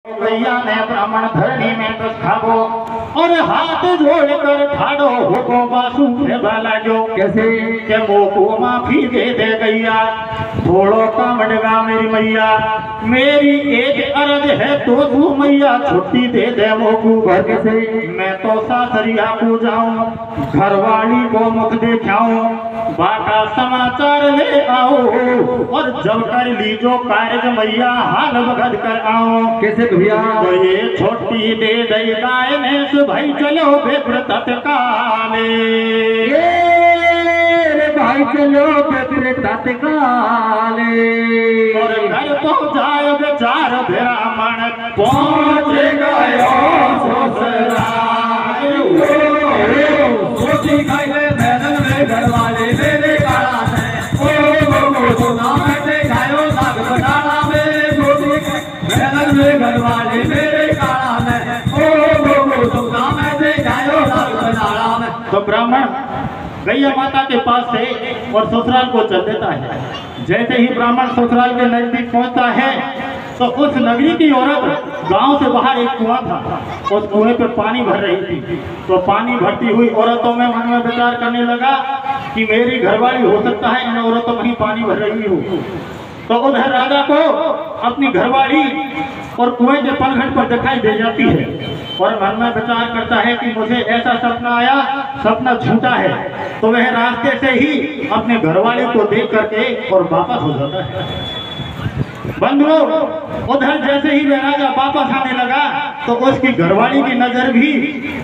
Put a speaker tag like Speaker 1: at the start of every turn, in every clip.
Speaker 1: भैया ने ब्राह्मण धरनी में तो खाबो और हाथ जोड़कर ठाड़ो हो बासु से बालाजो कैसे के मोको माफी दे गैया थोड़ो कामड़गा मेरी मैया मेरी एक अर्ज है तो तू मैया छुट्टी दे मोकू घर कैसे मैं तो सासरिया को जाऊं घरवाली को मुख दिखाऊं बाका समाचार ले आओ और जब कर लीजो कार्य मैया हाल भगत कर आओ कैसे भैया तो ये छोटी दे दई गाय ने भाई चलो बेब्र तत्काले भाई चलो बेब्र तत्काले और घर तो जाए बेचार ब्राह्मण पहुंच गयो ससुराल छोटी गाय में मैदान में घर वाले मेरे काला है ओ सोना में गायो साग बनाना में छोटी मैदान में घर वाले मेरे काला में ओ सोना में गायो साग बनाना में। तो ब्राह्मण गैया माता के पास से और ससुराल को चल देता है। जैसे ही ब्राह्मण ससुराल के नजदीक पहुंचता है तो उस नगरी की औरत गांव से बाहर एक कुआं था, उस कुएं पे पानी भर रही थी। तो पानी भरती हुई औरतों में मन में विचार करने लगा कि मेरी घरवाली हो सकता है इन औरतों में ही पानी भर रही हो। तो उधर राजा को अपनी घरवाली और कुएं के पलघट पर दिखाई दे जाती है और मन में विचार करता है कि मुझे ऐसा सपना आया, सपना झूठा है। तो वह रास्ते से ही अपने घरवाली को देख करके और वापस हो जाता है। बंधुओं, उधर जैसे ही वह राजा वापस आने लगा तो उसकी घरवाली की नजर भी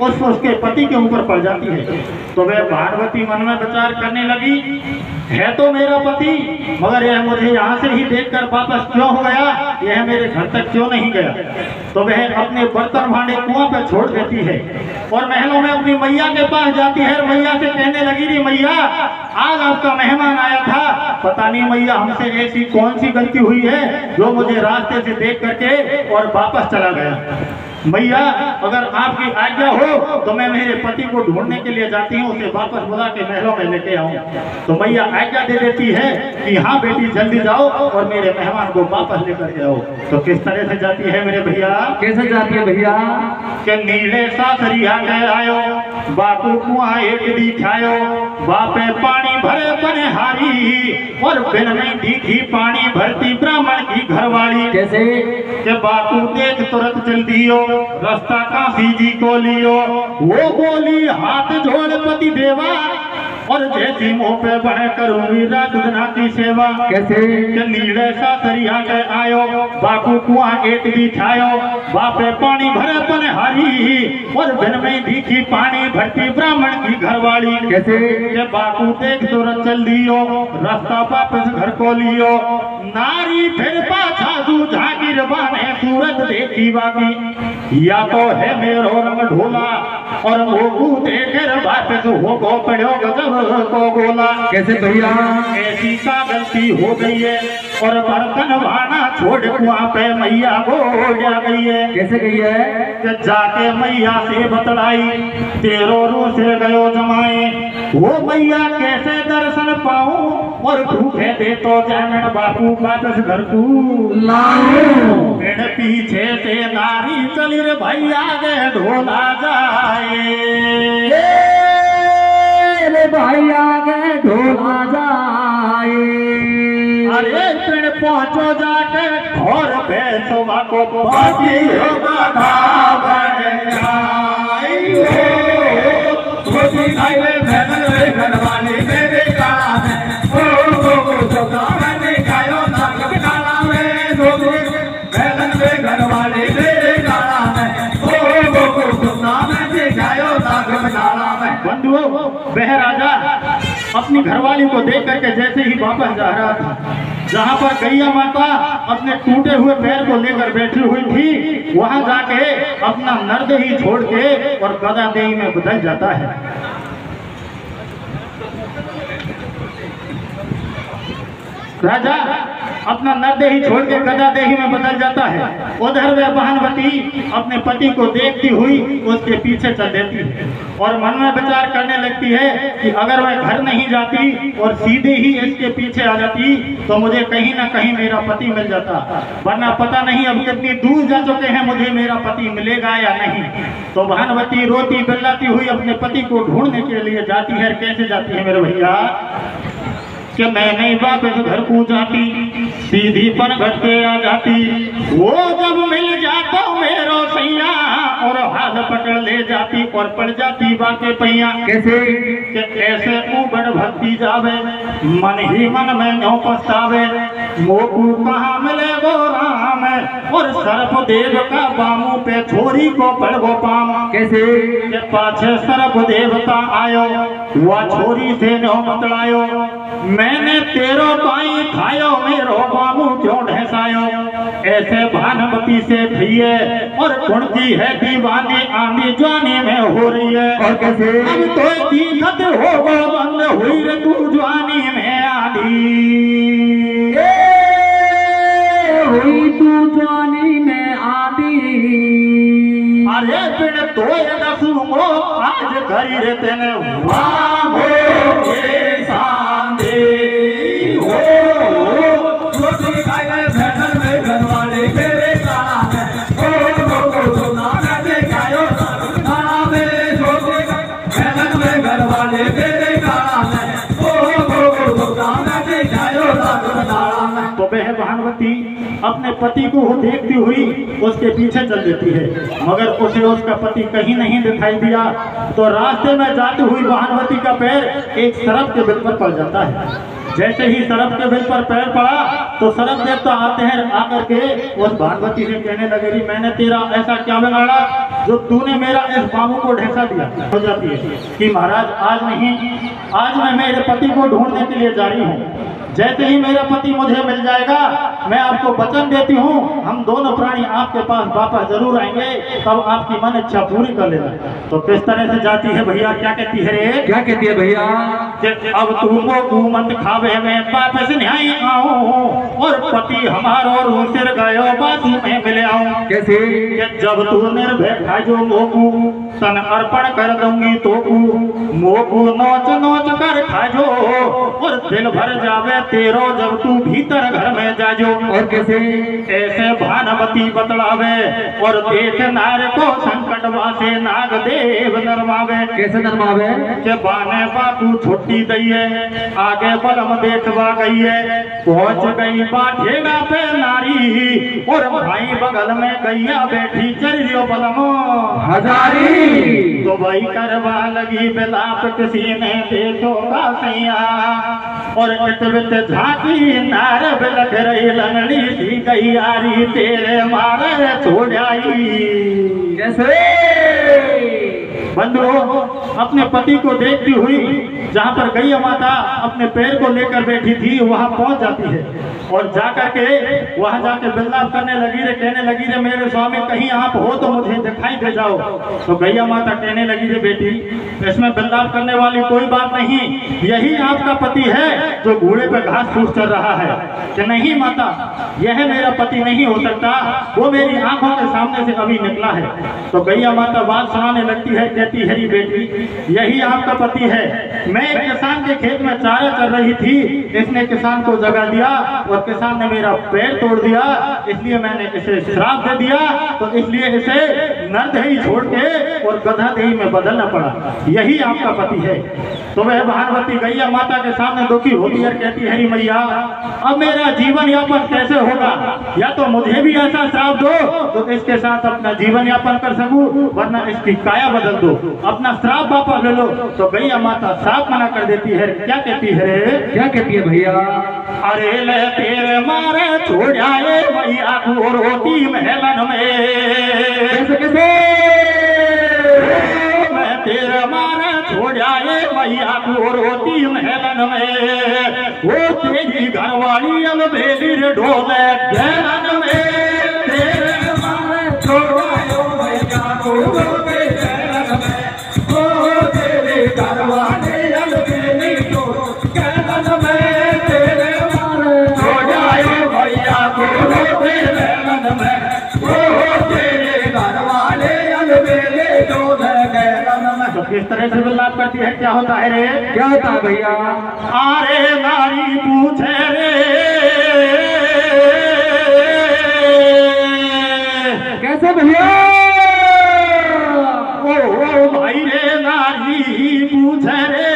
Speaker 1: उसके पति के ऊपर पड़ जाती है। तो वह भानुवती मन में विचार करने लगी, है तो मेरा पति, मगर यह मुझे यहाँ से ही देखकर वापस क्यों हो गया, यह मेरे घर तक क्यों नहीं गया। तो वह अपने बर्तन भांडे कुआं पर छोड़ देती है और महलों में अपनी मैया के पास जाती है। मैया से कहने लगी, रे मैया, आज आपका मेहमान आया था, पता नहीं मैया हमसे ऐसी कौन सी गलती हुई है जो मुझे रास्ते से देख करके और वापस चला गया। मैया, अगर आपकी आज्ञा हो तो मैं मेरे पति को ढूंढने के लिए जाती हूँ, उसे वापस बुला के महलों में लेके आऊँ। तो मैया आज्ञा दे देती है कि हाँ बेटी, जल्दी जाओ और मेरे मेहमान को वापस लेकर के आओ। तो किस तरह से जाती है मेरे भैया? कैसे जाती है भैया? के नीले सासरिया के आयो, बापू कुआं एक दिखायो, बापे पानी भरे बनिहारी और बिन में दिखी पानी भरती ब्राह्मण की घरवाली। कैसे के बापू देख तुरंत चल दियो, रास्ता काशी जी को लियो। वो बोली, हाथ जोड़ पति देवा और जैसी मुंह पे बने करूंगी रात दिन की सेवा। कैसे के नीले सासरिया के आयो, बापू कुआं एक दिखायो, बापे पानी भरे बनिहारी और बिन में दिखी पानी भरती ब्राह्मण की घरवाली। कैसे के बापू देख तुरंत चल दियो, रास्ता वापस घर को लियो। नारी फिर पाछा जागिर बाने सूरत देखी बाकी, या तो है मेरो रंग ढोला और मोगू देकर वापस हो गो पड़ो गजब को गोला। कैसे भैया? ऐसी का गलती हो गई है और बर्तन भाना छोड़ कुआं पे मैया को जा गई है। कैसे गई है? कि जाके मैया से बतलाई, तेरो रो से गयो जमाए, वो मैया कैसे दर्शन पाऊं और भूखे दे तो जामन बापू वापस घर को लाऊं। पीछे से नारी चली रे भैया गे ढोला जाए, रे भैया गे ढोला जाए। अरे फिर पहुंचो जाके घर बैठवा को बाकी होगा घरवाली मेरे काला है, ओ मैंने गायो काला में घरवाली मेरे काला है, ओ मैंने गायो काला में। बंधुओं, वह राजा अपनी घरवाली को देख करके जैसे ही वापस जा रहा था, जहाँ पर गैया माता अपने टूटे हुए पैर को लेकर बैठी हुई थी, वहां जाके अपना नर्द ही छोड़ के और गदा देही में बदल जाता है। राजा
Speaker 2: अपना नरदेही छोड़ के गदादेही में बदल जाता है। उधर वह बहनवती अपने पति को देखती हुई उसके पीछे चल देती है और मन में विचार करने लगती है कि अगर मैं घर नहीं जाती और सीधे ही इसके पीछे आ जाती तो मुझे कहीं ना कहीं मेरा पति मिल जाता, वरना पता नहीं अब कितनी दूर जा चुके हैं, मुझे मेरा पति मिलेगा या नहीं। तो बहनवती रोती बिल्लाती हुई अपने पति को ढूंढने के लिए जाती है। कैसे जाती है मेरे भैया कि मैं नहीं वापस घर को जाती, सीधी पर घट के आ जाती। वो जब मिल जाता मेरो सैया और हाथ पकड़ ले जाती और पड़ जाती बाके पैया। कैसे कि ऐसे उबड़ भक्ति जावे मन ही मन में नो पछतावे, मोकू कहाँ मिले वो राम और सर्प देव का बामू पे छोरी को पड़ गो पाम। कैसे के पाछे सर्प देवता आयो वह छोरी से नो मतलायो, मैंने तेरो पाई खायो मेरो बाबू क्यों ढेसायो। ऐसे भानुमती से भैये और कुंती है दीवानी आंधी जवानी में हो रही है। और कैसे अब तो दीखत होगा बंद हुई रे तू जवानी में आंधी,
Speaker 1: हुई तू जवानी में आंधी।
Speaker 2: अरे पिण तो दसूंगो आज घरी रे तेने तो वह भानुमती अपने पति को देखती हुई उसके पीछे चल देती है, मगर उसे उसका पति कहीं नहीं दिखाई दिया। तो रास्ते में जाती हुई भानुमती का पैर एक सरप के बिल पर पड़ जाता है। जैसे ही सरप के बिल पर पैर पड़ा तो सरप देवता आते हैं, आकर के उस भानुमती से कहने लगे कि मैंने तेरा ऐसा क्या बिगाड़ा जो तूने मेरा इस बाबू को ढेसा दिया। हो जाती है कि महाराज आज नहीं, आज मैं मेरे पति को ढूंढने के लिए जा रही हूँ। जैसे ही मेरा पति मुझे मिल जाएगा मैं आपको वचन देती हूँ हम दोनों प्राणी आपके पास वापस जरूर आएंगे, तब आपकी मन इच्छा पूरी कर लेना। तो किस तरह से जाती है भैया, क्या कहती है रे?
Speaker 1: क्या कहती है भैया?
Speaker 2: अब तुमको मत खावे में वापस नहीं आऊं और पति हमारो रूसिर गयो बाजू में मिले आऊं।
Speaker 1: कैसे?
Speaker 2: जब तू निर्भय खाजो मोकू तन अर्पण कर दूंगी तो मोकू नोच नोच कर खाजो और दिल भर जावे तेरो जब तू भीतर घर में जाजो।
Speaker 1: और कैसे?
Speaker 2: ऐसे भानुमती बतलावे और देख नार को संकट वासे नाग देव नरमावे।
Speaker 1: कैसे नरमावे?
Speaker 2: के बाने बापू छुट्टी दइए आगे बलम देखवा गई है, पहुंच गई बाठेगा पे नारी और भाई बगल में गैया बैठी चरियो बलम
Speaker 1: हजारी।
Speaker 2: तो भाई करवा लगी बिलाप किसी ने देखो का सैया और इतवित झांकी नार बिलख रही लंगड़ी सी गैयारी तेरे मारे छोड़ आई।
Speaker 1: कैसे?
Speaker 2: बंधुओं अपने पति को देखती हुई जहाँ पर गैया माता अपने पैर को लेकर बैठी थी वहाँ पहुँच जाती है और जाकर के वहाँ जाके बिल्लाप करने लगी रे, कहने लगी रे मेरे स्वामी कहीं आप हो तो मुझे दिखाई दे जाओ। तो गैया माता कहने लगी रे बेटी इसमें बिल्लाप करने वाली कोई बात नहीं, यही आपका पति है जो घोड़े पे घास फूस चल रहा है। कि नहीं माता यह मेरा पति नहीं हो सकता, वो मेरी आंखों के सामने से अभी निकला है। तो गैया माता बात सुनाने लगती है, कहती है बेटी यही आपका पति है। मैं एक किसान के खेत में चारा चल रही थी, इसने किसान को जगा दिया और किसान ने मेरा पैर तोड़ दिया, इसलिए मैंने इसे श्राप दे दिया, तो इसलिए इसे नरदेही छोड़ के और गधादेही में बदलना पड़ा। यही आपका पति है। तो वह भानुमती गैया माता के सामने दुखी होती है, कहती है मैया अब मेरा जीवन यापन कैसे होगा, या तो मुझे भी ऐसा श्राप दो तो इसके साथ अपना जीवन यापन कर सकूं, वरना इसकी काया बदल दो, अपना श्राप वापस ले लो। तो गैया माता श्राप मना कर देती है। क्या कहती है?
Speaker 1: क्या कहती है भैया?
Speaker 2: अरे ले तेरे मारे छोड़ आए भैया को रोटी महलन में।
Speaker 1: कैसे कैसे?
Speaker 2: मैं तेरे मारे छोड़ आए भैया को रोटी महलन में, वो तेरी घरवाली अलबेली ढोले गहलन में। तेरे मारे छोड़ आए भैया को रोटी महलन में, वो तेरी घरवाली अलबेली ढोले गहलन में। तेरे मारे छोड़ आए किस तरह से विलाप करती है, क्या होता है रे?
Speaker 1: क्या होता है भैया?
Speaker 2: अरे नारी पूछे रे
Speaker 1: कैसे भैया?
Speaker 2: ओ भाई रे नारी पूछे रे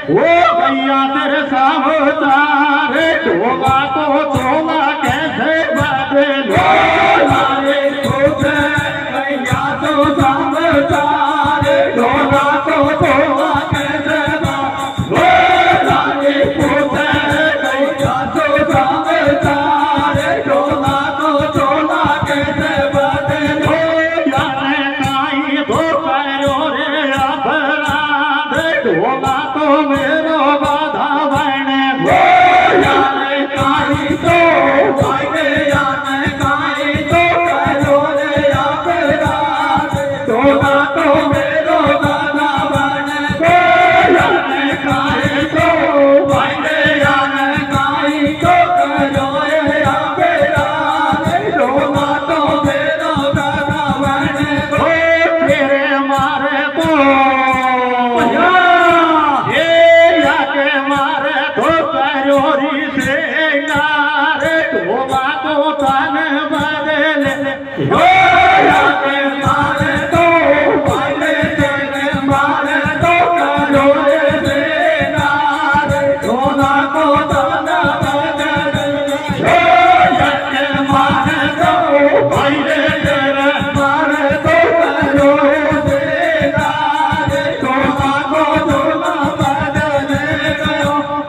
Speaker 2: ओ भैया तेरे समाचार ढोला तो चोला कैसे बदलो?
Speaker 1: नारे पूछे भैया तो समाचार ढोला तो चोला कैसे बदलो? नारे पूछे भैया तो समाचार ढोला तो चोला कैसे बदलो?
Speaker 2: ढोला तो मेरो बाधा बने
Speaker 1: याने काई तो भाई याने काई तो करो रे अपराध ढोला तो मेरो बाधा बने याने काई तो भाई याने काई तो करो रे अपराध ढोला तो मेरो बाधा बने
Speaker 2: तेरे मारे तो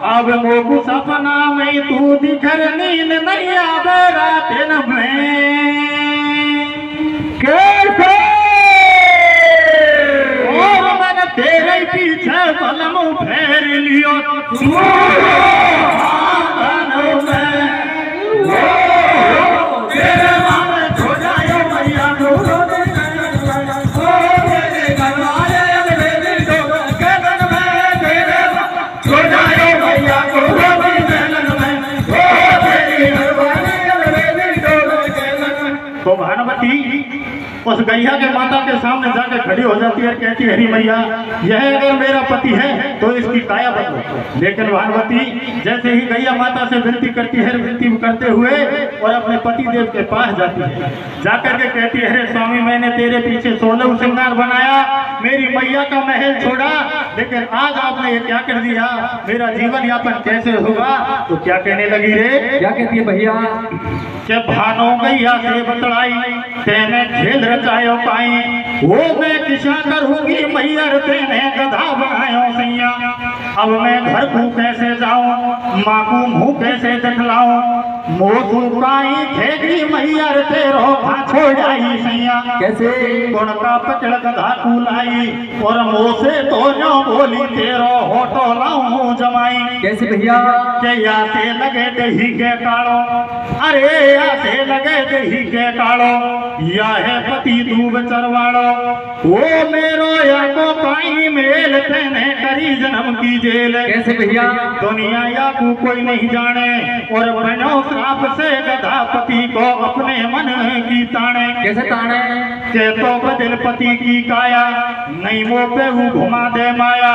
Speaker 2: अब मोकू सपना में तू दिखर नींद नहीं आवे रात में कैसे और मैंने तेरे पीछे बलम फेर लियो
Speaker 1: तेरे मारे छो जायो भैया
Speaker 2: तो भानुमती उस गैया के माता के सामने जाकर खड़ी हो जाती है, कहती है हरी मैया यह अगर मेरा पति है तो इसकी काया बदलो। लेकिन भानुमती जैसे ही गैया माता से विनती करती है, विनती करते हुए और अपने पति देव के पास जाती है, जाकर के कहती है स्वामी मैंने तेरे पीछे 16 श्रृंगार बनाया, मेरी मैया का महल छोड़ा, लेकिन आज आपने ये क्या कर दिया, मेरा जीवन यापन कैसे होगा? तो क्या कहने लगी रे?
Speaker 1: क्या कहती है भैया?
Speaker 2: के भानो गैया से बतलाई तेने खेल रचायो पाई वो मैं किसा करूंगी मैयर तेने गधा बनायो सैया। अब मैं घर को कैसे जाऊं, माँ को मुँह कैसे दिखलाऊं, मोसू काई खेगी मैयर तेरो भाछो जाई सैया।
Speaker 1: कैसे?
Speaker 2: गुण का पकड़ गधा को लाई और मुँह से तो नो बोली तेरो होटो लाऊं जमाई।
Speaker 1: कैसे भैया?
Speaker 2: के या से लगे दही के काड़ो, अरे या से लगे दही के काड़ो, या है पति दूब चरवाड़ो वो मेरो या को पाई मेल तेने करी जन्म की जेल।
Speaker 1: कैसे भैया?
Speaker 2: दुनिया या को कोई नहीं जाने और बनो श्राप से गधा पति को अपने मन की ताने।
Speaker 1: कैसे ताने?
Speaker 2: के तो बदल पति की काया नहीं वो पे वो घुमा दे माया,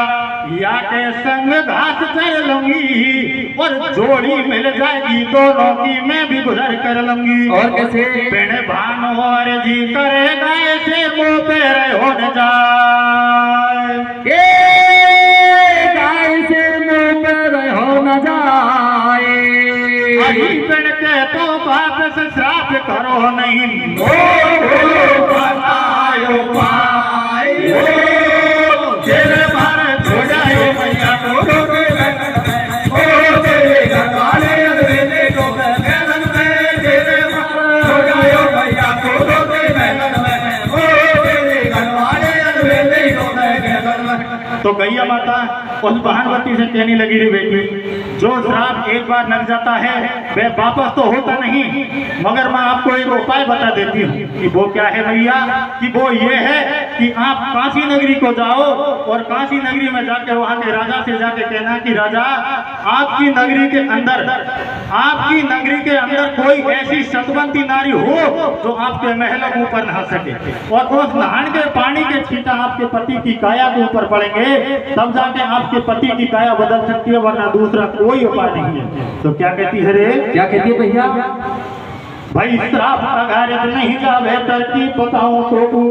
Speaker 2: या के संग घास चर लूंगी और जोड़ी मिल जाएगी दोनों की मैं भी गुजर कर लूंगी।
Speaker 1: और कैसे?
Speaker 2: बिन भानो और जी करेगा ऐसे मुँह पे हो न जाए,
Speaker 1: गाय से मुँह पे हो न जाए,
Speaker 2: अभी बिन के तो बाप से श्राप करो नहीं
Speaker 1: बतायो पाई तेरे मारे छो जायो भैया तेरे घर वाले अंग्रेजे को मैदान में तेरे मारे छो जायो भैया तेरे घर वाले अंग्रेजे को मैदान में।
Speaker 2: तो गैया माता उस भानुमती से कहने लगी रे बेटी जो श्राप एक बार लग जाता है वे वापस तो होता नहीं, मगर मैं आपको एक उपाय बता देती हूँ कि वो क्या है भैया, कि वो ये है कि आप काशी नगरी को जाओ और काशी नगरी में जाके वहाँ के राजा से जाके कहना कि राजा आपकी नगरी के अंदर कोई ऐसी सतवंती नारी हो जो आपके महलों के ऊपर नहा सके, और उस नहान के पानी के छींटा आपके पति की काया के ऊपर पड़ेंगे, तब जाके आपके पति की काया बदल सकती है, वरना दूसरा कोई उपाय नहीं है। तो क्या कहती है रे?
Speaker 1: क्या कहती है भैया?
Speaker 2: भाई श्राप अघारित नहीं जावे तरकी बताऊं तो,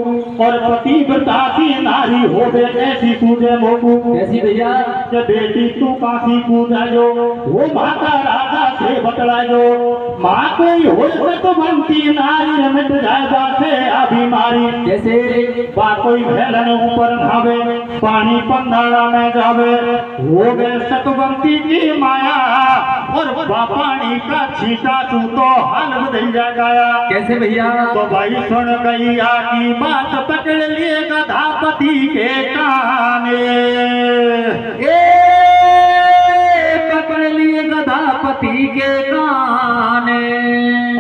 Speaker 2: और पतिव्रता की नारी हो बे ऐसी पूजे मोकू।
Speaker 1: कैसी भैया?
Speaker 2: कि बेटी तू काशी पूजा जो वो माता राजा से बतलायो, माँ कोई हो तो बनती नारी मिट जाए बासे आ बीमारी।
Speaker 1: जैसे
Speaker 2: बा कोई भेलन ऊपर नहावे पानी पंधाड़ा में जावे, हो गए सतवंती की माया, और बा पानी का छींटा तू तो हाल बदल गया।
Speaker 1: कैसे भैया?
Speaker 2: तो भाई सुन गैया की बात पकड़ लिए गधापति के काने,
Speaker 1: पकड़ लिए गधापति के काने,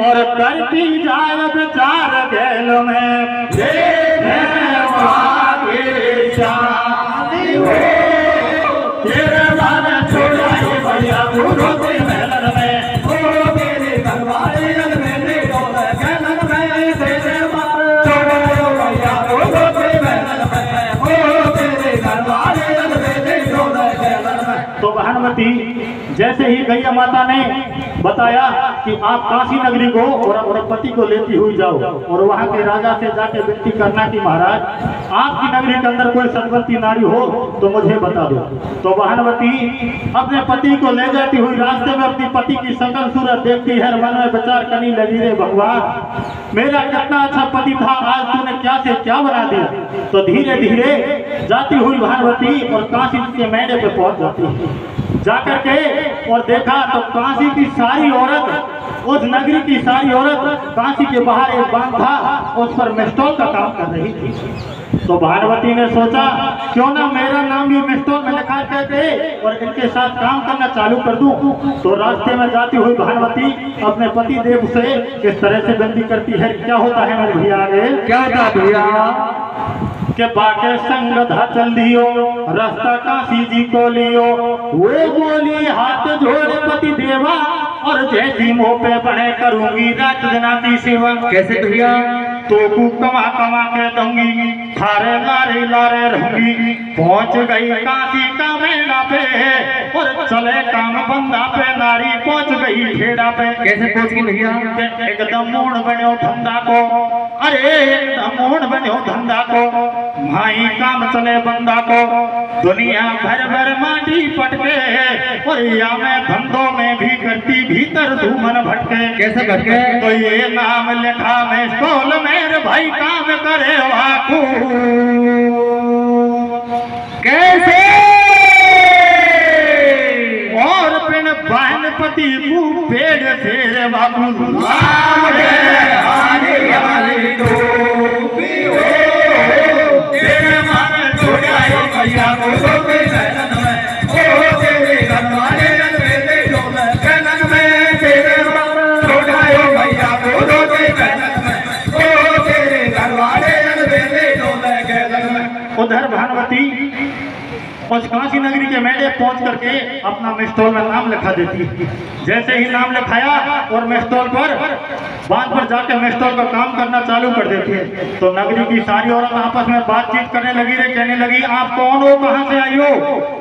Speaker 2: और करती जाए विचार गैल में भैया तो भानुमती जैसे ही गैया माता ने बताया कि आप काशी नगरी को और पति को लेती हुई जाओ, और वहां के राजा से जाके विनती करना कि महाराज आपकी नगरी के अंदर कोई सतवंती नारी हो तो मुझे बता दो। तो भानुमती अपने पति को ले जाती हुई रास्ते में अपनी पति की सकल सूरत देखती है, मन में विचार करने लगी, रे भगवान मेरा कितना अच्छा पति था, आज तूने क्या से क्या बना दिया। तो धीरे धीरे जाती हुई भानुमती और काशी के मैडे पे पहुंच जाती है। जाकर के और देखा तो काशी की सारी औरत, उस नगरी की सारी औरत काशी के बाहर एक बांध था, उस पर मिस्टॉल का काम कर रही थी। तो भानुमती ने सोचा क्यों ना मेरा नाम भी मिस्टॉल में लिखा करके और इनके साथ काम करना चालू कर दूं। तो रास्ते में जाती हुई भानुमती अपने पति देव से इस तरह से विनती करती है। क्या होता है मेरे भैया? आगे
Speaker 1: क्या होता है भैया?
Speaker 2: के बाके संग धा चल दियो रास्ता काशी जी को लियो, वो बोली हाथ जोड़े पति देवा, और जैसी मुँह पे बने करूंगी रात दिना की सेवा।
Speaker 1: कैसे भैया?
Speaker 2: तो को कमा कमा के दूंगी, थारे लारे लारे रहूंगी। पहुंच गई काशी का मेला पे, और चले काम बंदा पे, नारी पहुंच गई ठेड़ा पे।
Speaker 1: कैसे पहुंच गई भैया?
Speaker 2: एकदम मूड बनो धंधा को, अरे एकदम मूड बनो धंधा को, भाई काम चले बंदा को, दुनिया भर भर माटी पटके, और या में धंधों में भी करती भीतर धूमन भटके।
Speaker 1: कैसे भटके?
Speaker 2: तो ये नाम लिखा में स्टॉल मेरे भाई काम करे वाकू।
Speaker 1: कैसे?
Speaker 2: और पिन बहन पति को पेड़ से बाबू उधर भानुमती उस काशी नगरी के मेले पहुंच करके अपना मिस्टॉल में नाम लिखा देती है। जैसे ही नाम लिखाया और मिस्टॉल पर बांध पर जाकर मिस्टॉल का काम करना चालू कर देती है, तो नगरी की सारी औरत आपस में बातचीत करने लगी, रे कहने लगी आप कौन हो, कहां से आई हो,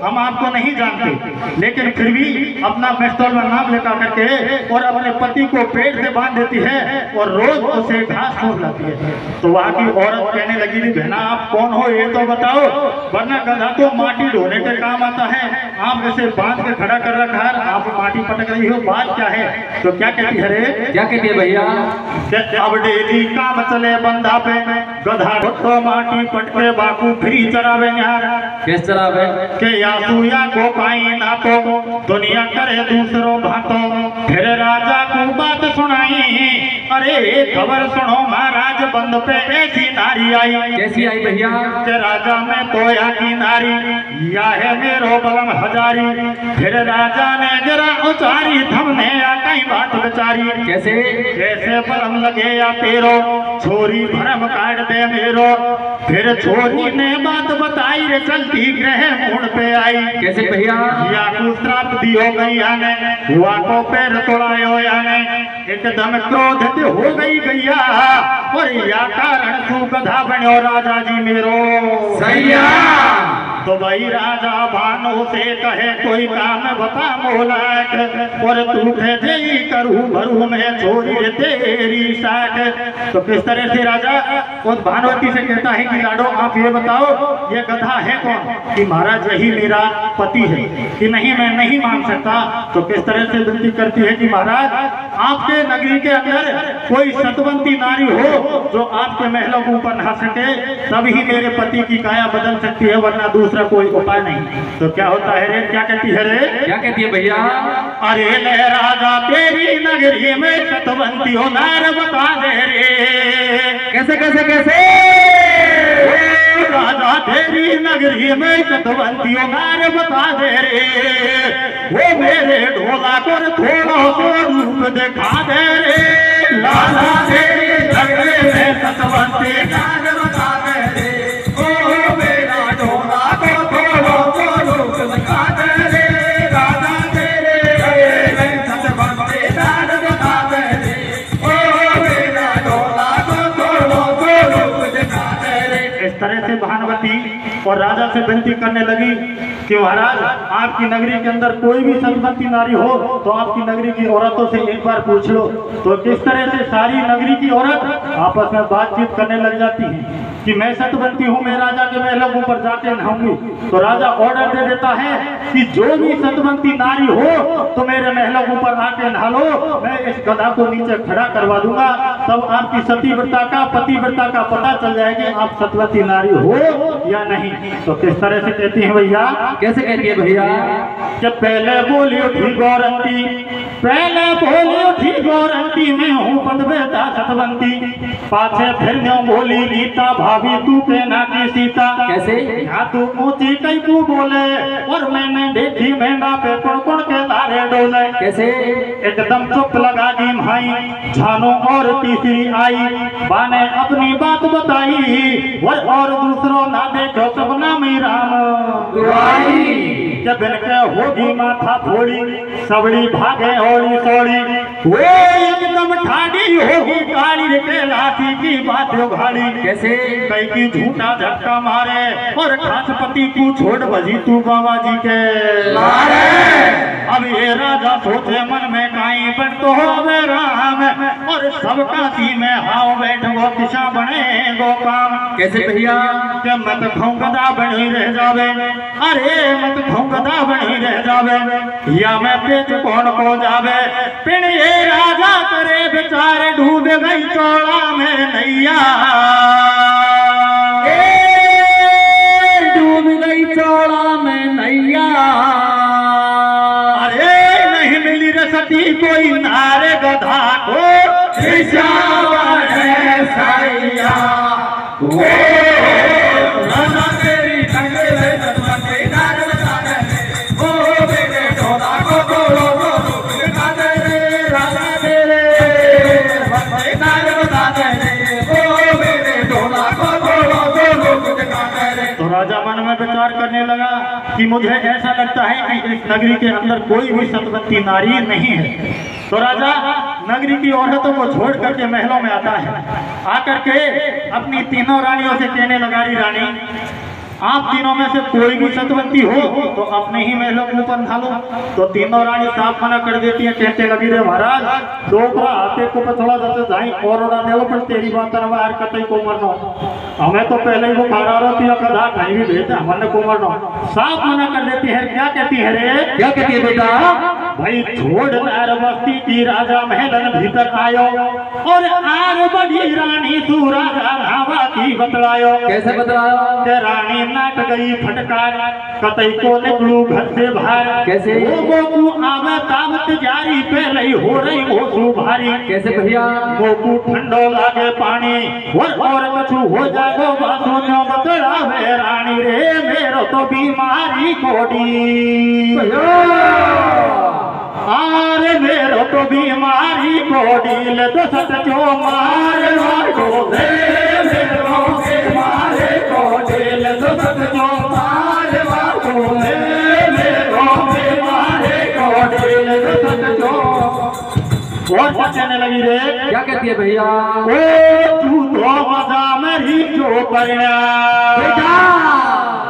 Speaker 2: हम आपको नहीं जानते। लेकिन फिर भी अपना मिस्टॉल में नाम लिखा करके और अपने पति को पेट से बांध देती है और रोज उसे घास फूस लाती है। तो वहां की औरत कहने लगी, बहना आप कौन हो ये तो बताओ, वरना गधा तो माटी ढोने के काम आता है, आप इसे बांध के खड़ा कर रखा है, आप माटी पटक रही हो, बात क्या है? तो क्या कहती है रे?
Speaker 1: क्या कहती है भैया?
Speaker 2: अब डेली काम चले बंदा पे, गधा तो माटी पटके बाकू फ्री चरावे यार।
Speaker 1: कैसे चरावे?
Speaker 2: के यासुया को काई ना को दुनिया करे दूसरों भातो, फिर राजा को बात सुनाई, अरे खबर सुनो महाराज बंदा पसंद पे ऐसी नारी आई।
Speaker 1: कैसी आई भैया?
Speaker 2: के राजा में तो या की नारी या है मेरो बलम हजारी। फिर राजा ने जरा उचारी थमने या कई बात बेचारी।
Speaker 1: कैसे?
Speaker 2: कैसे बलम लगे या तेरो छोरी भरम काट दे मेरो। फिर छोरी ने बात बताई रे चलती ग्रह मोड़ पे आई।
Speaker 1: कैसे भैया?
Speaker 2: या को श्राप दियो गैया ने हुआ को पैर तोड़ायो या ने। एकदम क्रोधित हो गई गैया और या कारण तू गधा बनो राजा जी मेरो।
Speaker 1: सैया
Speaker 2: तो भाई राजा भानु से कहे कोई काम बता मोलाक और तू जई करू भरू में छोरी रे तेरी साक। तो किस तरह से राजा उस भानुवती से कहता है कि लाडो आप ये बताओ ये गधा है कौन? कि महाराज यही मेरा पति है। कि नहीं मैं नहीं मान सकता। तो किस तरह से विनती करती है कि महाराज आपके नगरी के अंदर कोई सतवंती नारी हो जो आपके महलों के ऊपर नहा सके तभी मेरे पति की काया बदल सकती है वरना दूसरा कोई उपाय नहीं। तो क्या होता है रे? क्या कहती है रे?
Speaker 1: क्या कहती है भैया?
Speaker 2: अरे ले राजा तेरी नगरी में सतवंती हो नार बता दे रे।
Speaker 1: कैसे कैसे कैसे?
Speaker 2: राजा तेरी नगरी में सतवंती हो नार बता दे रे। वो मेरे ढोला को थोड़ा सो रूप दिखा दे रे। राजा तेरी नगरी में सतवंती नार बता दे रे। ओ मेरा ढोला को थोड़ा सो रूप दिखा दे रे। राजा तेरे नगरी में सतवंती नार बता दे रे। ओ मेरा ढोला को थोड़ा सो रूप दिखा दे रे। इस तरह से भानुवती और राजा से विनती करने लगी कि महाराज आपकी नगरी के अंदर कोई भी सतवंती नारी हो तो आपकी नगरी की औरतों से एक बार पूछ लो। तो किस तरह से सारी नगरी की औरत आपस में बातचीत करने लग जाती है कि मैं सतवंती हूँ, मैं राजा के महलों ऊपर जाके नहाऊंगी। तो राजा ऑर्डर दे देता है कि जो भी सतवंती नारी हो तो मेरे महलों ऊपर आके नहा लो, मैं इस गधा को नीचे खड़ा करवा दूंगा। तब आपकी सतीव्रता का पतिव्रता का पता चल जाएगी आप सतवंती नारी हो या नहीं। तो किस तरह से कहती है भैया?
Speaker 1: कैसे कहती है भैया?
Speaker 2: कि पहले बोली उठी गौरंती, पहले बोली उठी गौरंती मैं हूँ पदवेदा सतवंती। पाछे फिर बोली गीता भाभी तू के ना की सीता।
Speaker 1: कैसे?
Speaker 2: यहाँ तू ऊंची कई तू बोले और मैंने देखी मेंढा पे कुड़ के तारे डोले।
Speaker 1: कैसे?
Speaker 2: एकदम चुप लगा दी भाई झानो और तीसरी आई बाने अपनी बात बताई और दूसरों ना देखो सपना में राम। जब इनके होगी माथा फोड़ी सबड़ी भागे होली सोड़ी वो एकदम ठाड़ी होगी काली के लाठी की बात उघाड़ी।
Speaker 1: कैसे?
Speaker 2: कई की झूठा झटका मारे और खासपति को छोड़ बजी तू बाबा जी के मारे। अब ये राजा सोचे मन में काई पर तो हो राम और सबका सी में हाव बैठ गो किसा बने गो काम।
Speaker 1: कैसे भैया?
Speaker 2: के मत खौगदा बनी रह जावे, अरे मत खौगदा बनी रह जावे या मैं पेच कौन को जावे। पिन ये राजा करे बेचारे डूब गई चौड़ा में नैया।
Speaker 1: डूब गई चौड़ा में नैया।
Speaker 2: अरे नहीं मिली रे सती कोई नारे गधा को सैया। राजा तेरी नगरी में सतवंती नार बता दे रे। ओ मेरे ढोला को थोड़ा सो रूप दिखा दे रे। राजा तेरे सतवंती नार बता दे रे। ओ मेरे ढोला को थोड़ा सो रूप दिखा दे रे। तो राजा मन में विचार करने लगा कि मुझे ऐसा लगता है कि इस नगरी के अंदर कोई भी सतवंती नारी नहीं है। तो राजा नगरी की औरतों को छोड़ करके महलों में आता है। आकर के अपनी तीनों रानियों से कहने लगा री रानी आप तीनों में से कोई भी सतवंती हो तो अपने ही महलों के ऊपर नहा लो। तो तीनों रानी साफ मना कर देती है। कहते लगी रे महाराज दोपरा हाथे को पथड़ा जैसे जाई और उड़ा देव पर तेरी बात हर कतई को मरना हमें तो पहले ही वो खारा रहती है कदा कहीं भी भेजा हमने को मरना। साफ मना कर देती है। क्या कहती है रे?
Speaker 1: क्या कहती है बेटा?
Speaker 2: भाई छोड़ नार बस्ती की राजा महलन भीतर आयो और आर बड़ी रानी तू राजा रावा की बतलायो।
Speaker 1: कैसे बतलायो?
Speaker 2: के रानी नाट गई फटकार, कतई को निकलू घर से बाहर।
Speaker 1: कैसे?
Speaker 2: मोकू आवे तावत जारी, पहले ही हो रही मोसू भारी।
Speaker 1: कैसे भैया?
Speaker 2: मोकू ठंडो लागे पानी, और कछु हो जागो बासु नो बतलावे रानी रे, मेरो तो बीमारी कोडी। आरे मेरो तो बीमारी कोडी, ले तो सत जो मार मारो दे, मेरो बीमारी कोडी, ले तो सत जो मार मारो दे, मेरो बीमारी कोडी, ले तो सत जो। और क्या कहने लगी रे?
Speaker 1: क्या कहती है भैया?
Speaker 2: ओ तू तो मजा मेरी जो परिया,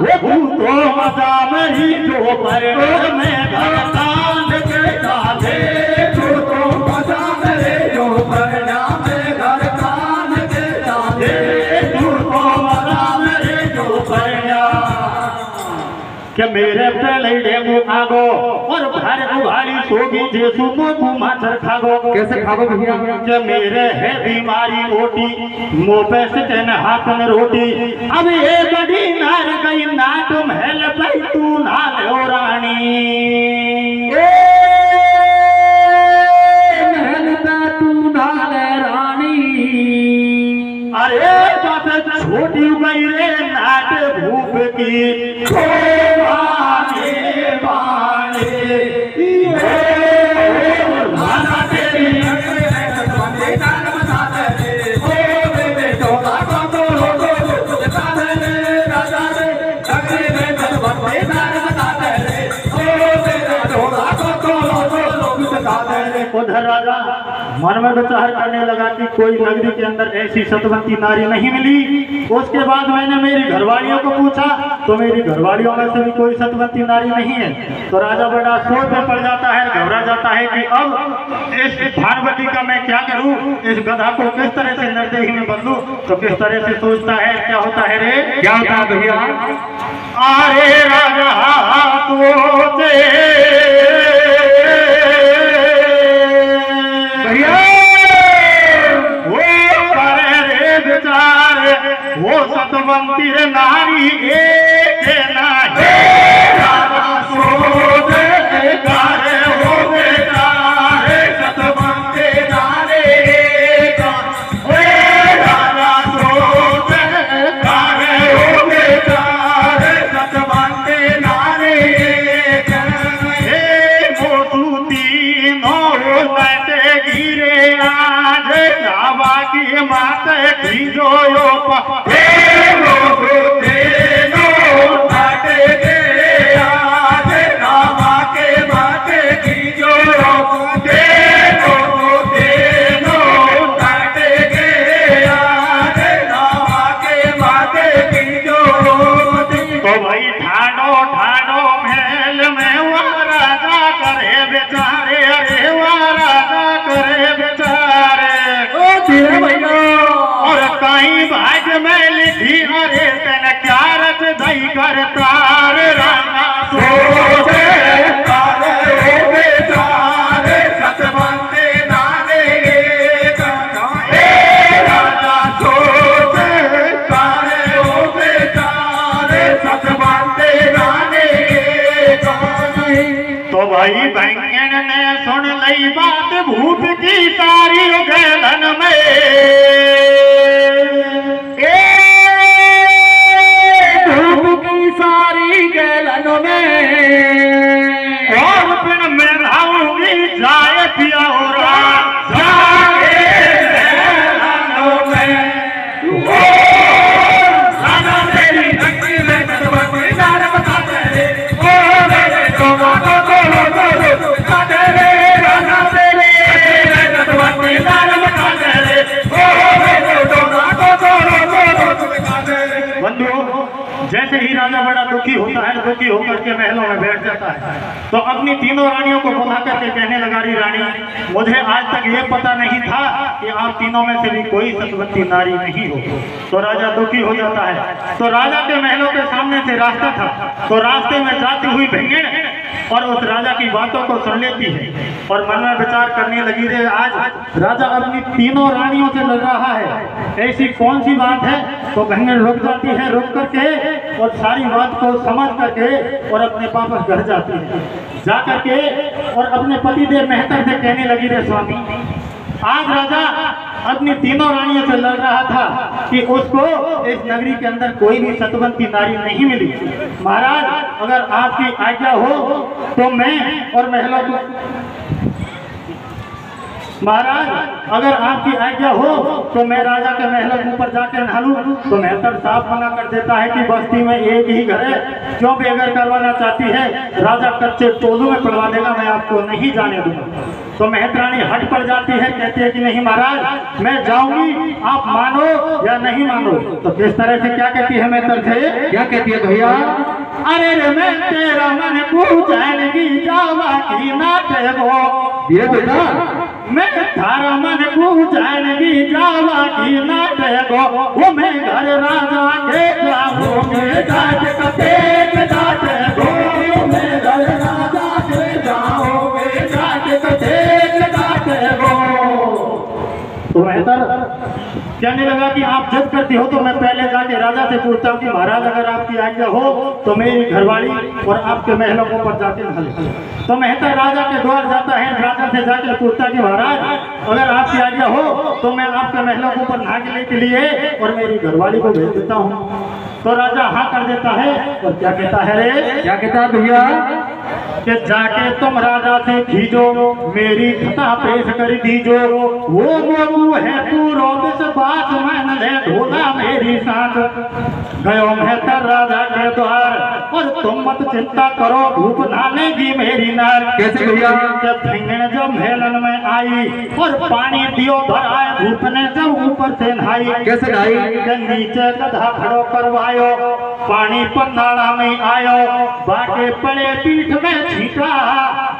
Speaker 2: वो तू तो मजा मेरी जो परिया, मैं घरकान के डाले,
Speaker 1: तू तो मजा मेरे जो परिया, मैं घरकान के डाले,
Speaker 2: तू तो मजा मेरी जो परिया। के मेरे पहले डेंगू आगो, और भारे उभारी सोगी जेसु मोकू माछर खागो।
Speaker 1: कैसे खागो भैया?
Speaker 2: के मेरे है बीमारी ओटी, मो पैसे तेन हाथ में रोटी। अब ये बड़ी नार गई नाट महल पर, तू नाल हो रानी,
Speaker 1: महल पे तू नाल रानी।
Speaker 2: अरे बात छोटी गई रे नाट भूप की, उधर राजा मन में विचार करने लगा कि कोई नगरी के अंदर ऐसी सतवंती नारी नहीं मिली। उसके बाद मैंने मेरी घरवालियों को पूछा, तो मेरी घरवालियों में से भी कोई सतवंती नारी नहीं है। तो राजा बड़ा सोच में पड़ जाता है, घबरा जाता है कि अब इस भानुवती का मैं क्या करूं, इस गधा को किस तरह से निर्देही में बदलूं। तो किस तरह से सोचता है, क्या होता है रे?
Speaker 1: क्या होता है भैया?
Speaker 2: अरे राजा तो वो सतवंती नारी एक नारी, गारे हो बेचारे सतवंती नारी एक, राजा सोते गारे हो बेचारे सतवंती नारी एक। मोतू तीनों बैठे गिरे आज, नावा की माते खींचो तो भाई ठाडो ठाडो महल में वो राजा करे बेचारे, अरे वो राजा करे बेचारे। और कहीं भाग्य में लिखी, अरे तेन क्या रच दई करतार, राजा सोचे तारे बेचारे सतवंती नारी एक, राजा सोचे तारे हो बेचारे सतवंती नारी एक। तो भाई बैंगन ने सुन लई बात भूत की सारी गैलन में,
Speaker 1: भूप की सारी गैलन में,
Speaker 2: और फिर मैं रहूंगी जाए पिया हो रहा जैसे ही राजा बड़ा दुखी होता है, दुखी होकर के महलों में बैठ जाता है, तो अपनी तीनों रानियों को बुला करके कहने लगा, री रानी, मुझे आज तक ये पता नहीं था कि आप तीनों में से भी कोई सतवंती नारी नहीं हो। तो राजा दुखी हो जाता है। तो राजा के महलों के सामने से रास्ता था, तो रास्ते में जाती हुई भेंगड़ और उस राजा की बातों को सुन लेती है और मन में विचार करने लगी रे आज राजा अपनी तीनों रानियों से लड़ रहा है, ऐसी कौन सी बात है। तो बहनें रुक जाती है, रुक करके और सारी बात को समझ करके और अपने वापस घर जाती है। जा करके और अपने पतिदेव मेहतर से कहने लगी रे स्वामी, आज राजा अपनी तीनों रानियों से लड़ रहा था कि उसको इस नगरी के अंदर कोई भी सतवंती नारी नहीं मिली। महाराज अगर आपकी आज्ञा हो तो मैं और महलों को महाराज अगर आपकी आज्ञा हो तो मैं राजा के महलों के ऊपर जाकर नहा लूं। तो मेहतर साहब मना कर देता है कि बस्ती में एक ही घर है, क्यों बेघर करवाना चाहती है, राजा कच्चे टोलू में पड़वा देगा, मैं आपको नहीं जाने दूंगा। तो मेहतरानी हट पड़ जाती है, कहती है कि नहीं महाराज मैं जाऊंगी, आप मानो या नहीं मानो। तो किस तरह से क्या कहती है मेहतर से,
Speaker 1: क्या कहती है भैया?
Speaker 2: अरे रे मैं तेरा मन पूछेगी जावा की नाटे वो
Speaker 1: ये बेटा
Speaker 2: मैं थारा मन पूछेगी जावा की नाटे वो मैं घर राजा के जाऊंगे जाट कते जाटे गो मैं घर राजा के जाऊंगे जाट कते जाटे गो। तो मेहतर कहने लगा कि आप जिद करती हो तो मैं पहले जाके राजा से पूछता हूँ कि महाराज अगर आपकी आज्ञा हो तो मेरी घरवाली और आपके महलों को ऊपर जाके नहा ले। तो मेहतर राजा के द्वार जाता है, राजा से जाके पूछता कि महाराज अगर आपकी आज्ञा हो तो मैं आपके महलों को ऊपर नहाने के लिए और मेरी घरवाली को भेज देता हूँ। तो राजा हाँ कर देता है और क्या कहता है रे,
Speaker 1: क्या कहता है भैया?
Speaker 2: कि जाके तुम राजा से खींचो मेरी खता पेश कर दीजो, वो मोरू है तू रोबिस बात मान ले ढोला मेरी साथ। गयो मेहतर राजा के द्वार और तुम मत चिंता करो धूप ना लेगी मेरी नार।
Speaker 1: कैसे भैया?
Speaker 2: जब भिंगन जब मेलन में आई और पानी दियो भराए धूप ने जब ऊपर से नहाई।
Speaker 1: कैसे नहाई?
Speaker 2: नीचे गधा खड़ो करवायो पानी पन्नाड़ा में आयो बाके पड़े पीठ में छीटा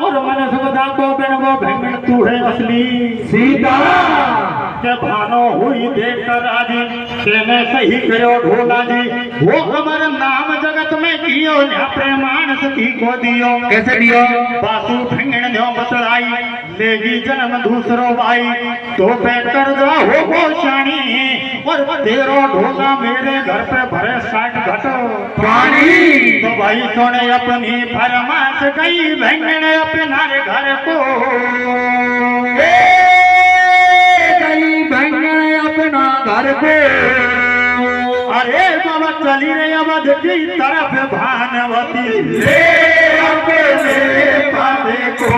Speaker 2: और मन सुविधा को गणगो भेंगन तू है असली
Speaker 1: सीता
Speaker 2: के भानो हुई देख कर राजी तेने सही करो ढोला जी वो हमारा नाम जगत में कियो ना प्रेमान सती को दियो।
Speaker 1: कैसे दियो?
Speaker 2: बासु भेंगन जो बतलाई लेगी जन्म दूसरो भाई तो बेकर जा हो गोशानी और तेरो ढोला मेरे घर पे भरे 60 घट
Speaker 1: पानी।
Speaker 2: तो भाई सोने अपनी फरमाश गई भेंगन अपना घर को
Speaker 1: गई भेंगन अपना घर को।
Speaker 2: अरे बाबा चली रे अवध की तरफ भानवती ले अपने पावे को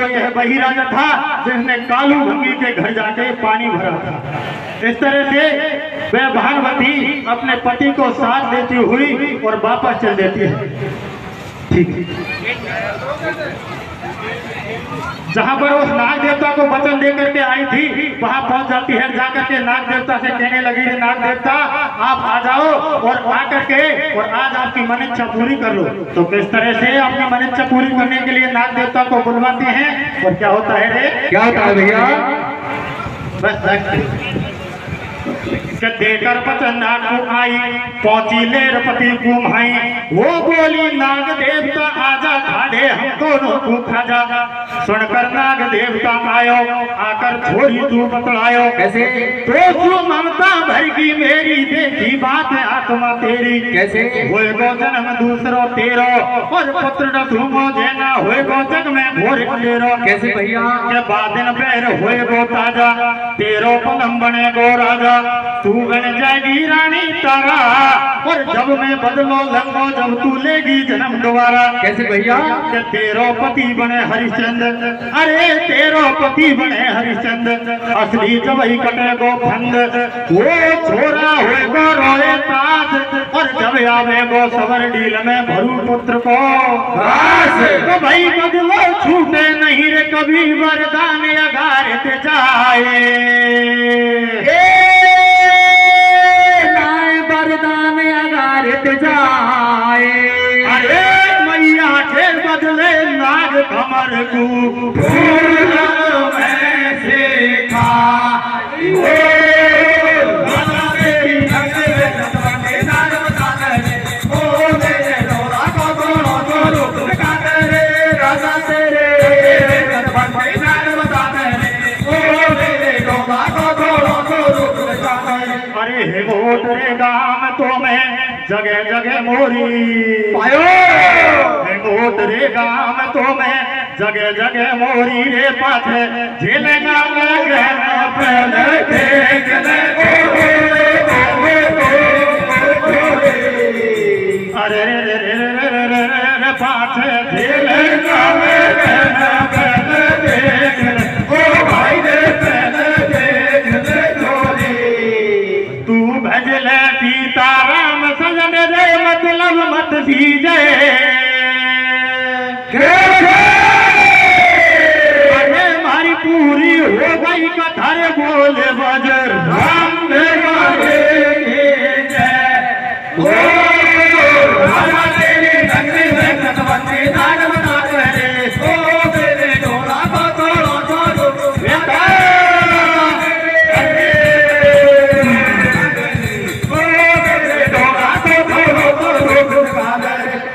Speaker 2: यह वही राजा था जिसने कालू भंगी के घर जाके पानी भरा था। इस तरह से वह भानवती अपने पति को साथ देती हुई और वापस चल देती है। ठीक जहां पर उस नाग देवता को वचन दे करके आई थी वहां पहुंच जाती है, जाकर के नाग देवता से कहने लगी नाग देवता आप आ जाओ और आकर के और आज आपकी मन इच्छा पूरी कर लो। तो किस तरह से अपनी मन इच्छा पूरी करने के लिए नाग देवता को बुलवाते हैं और क्या होता है रे,
Speaker 1: क्या होता है भैया?
Speaker 2: बस देकर वचन नाग को आई पहुंची लेरपति घुमाई वो बोली नाग देवता आजा खाड़े हम दोनों को खाजा। सुनकर नाग देवता आयो आकर थोड़ी तू बतलायो
Speaker 1: कैसे?
Speaker 2: तो जो ममता भरगी मेरी देखी बात है आत्मा तेरी।
Speaker 1: कैसे?
Speaker 2: होए गो जन्म दूसरो तेरो और पुत्र न धूमो जेना होए गो जग में घोर तेरो।
Speaker 1: कैसे भैया?
Speaker 2: के बादन पैर होए गो ताजा तेरो पलम बने गो राजा तू बन जाएगी रानी तारा और जब मैं बदलो लंगो जब तू लेगी जन्म दोबारा।
Speaker 1: कैसे भैया?
Speaker 2: के तेरो पति बने हरिश्चंद्र अरे तेरो पति बने हरिश्चंद्र असली जब ही कटे गो फंद वो छोरा होए गो रोए ताज और जब आवे गो सवर डील में भरू पुत्र को तो भाई बदलो छूटे नहीं रे कभी वरदान अगारत जाए
Speaker 1: वरदान अगारत जाए।
Speaker 2: अरे हेगोट रे गाम तो मैं जगह जगह मोरी हेगोट रे गाम तो मैं जगह जगह मोरी रे पाछे झेलेगा अरे रे रे रे रे रे पाछे झेलेगा तू भजले सीताराम सजन रे मतलब मत सीजे अरे मारी पूरी हो गई कथा रे बोले बजर राम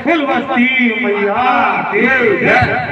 Speaker 2: फुलवस्ती मैया